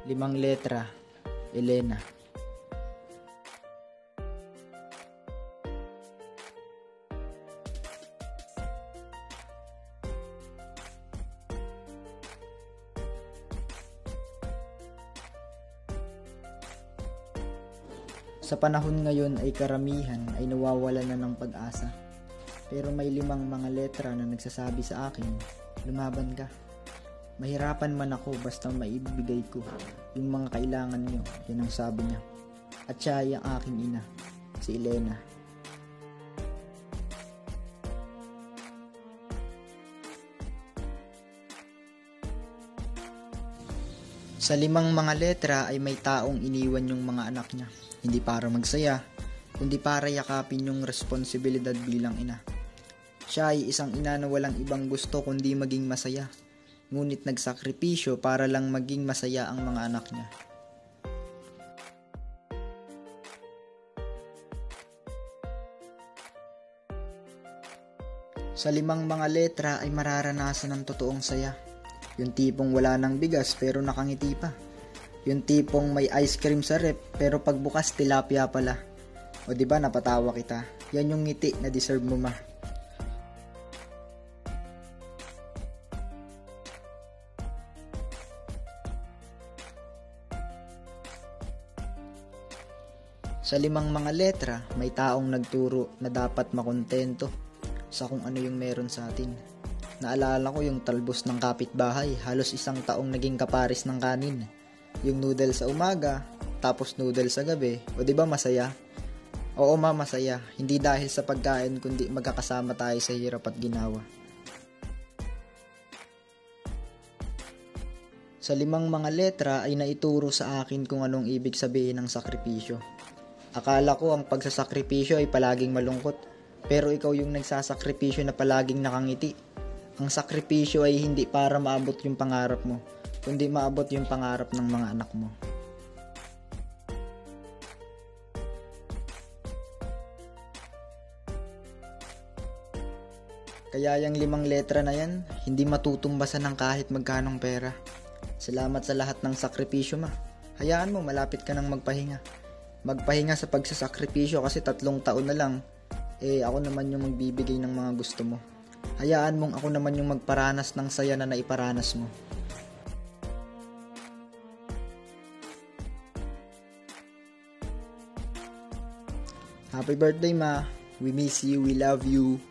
Limang letra, Elena. Sa panahon ngayon ay karamihan ay nawawalan na ng pag-asa. Pero may limang mga letra na nagsasabi sa akin, lumaban ka. Mahirapan man ako basta maibibigay ko yung mga kailangan nyo, yan ang sabi niya. At siya ay ang aking ina, si Elena. Sa limang mga letra ay may taong iniwan yung mga anak niya. Hindi para magsaya, kundi para yakapin yung responsibilidad bilang ina. Siya ay isang ina na walang ibang gusto kundi maging masaya. Ngunit nagsakripisyo para lang maging masaya ang mga anak niya. Sa limang mga letra ay mararanasan ng totoong saya. Yung tipong wala ng bigas pero nakangiti pa. Yung tipong may ice cream sa rep pero pagbukas tilapia pala. O diba napatawa kita? Yan yung ngiti na deserve mo ma. Sa limang mga letra, may taong nagturo na dapat makontento sa kung ano yung meron sa atin. Naalala ko yung talbos ng kapitbahay, halos isang taong naging kaparis ng kanin. Yung noodle sa umaga, tapos noodle sa gabi, o diba masaya? Oo ma, masaya. Hindi dahil sa pagkain, kundi magkakasama tayo sa hirap at ginawa. Sa limang mga letra ay naituro sa akin kung anong ibig sabihin ng sakripisyo. Akala ko ang pagsasakripisyo ay palaging malungkot, pero ikaw yung nagsasakripisyo na palaging nakangiti. Ang sakripisyo ay hindi para maabot yung pangarap mo, kundi maabot yung pangarap ng mga anak mo. Kaya yung limang letra na yan, hindi matutumbasan ng kahit magkanong pera. Salamat sa lahat ng sakripisyo ma. Hayaan mo, malapit ka nang magpahinga. Magpahinga sa pagsasakripisyo kasi 3 taon na lang. Ako naman yung magbibigay ng mga gusto mo. Hayaan mong ako naman yung magparanas ng saya na naiparanas mo. Happy birthday ma. We miss you, we love you.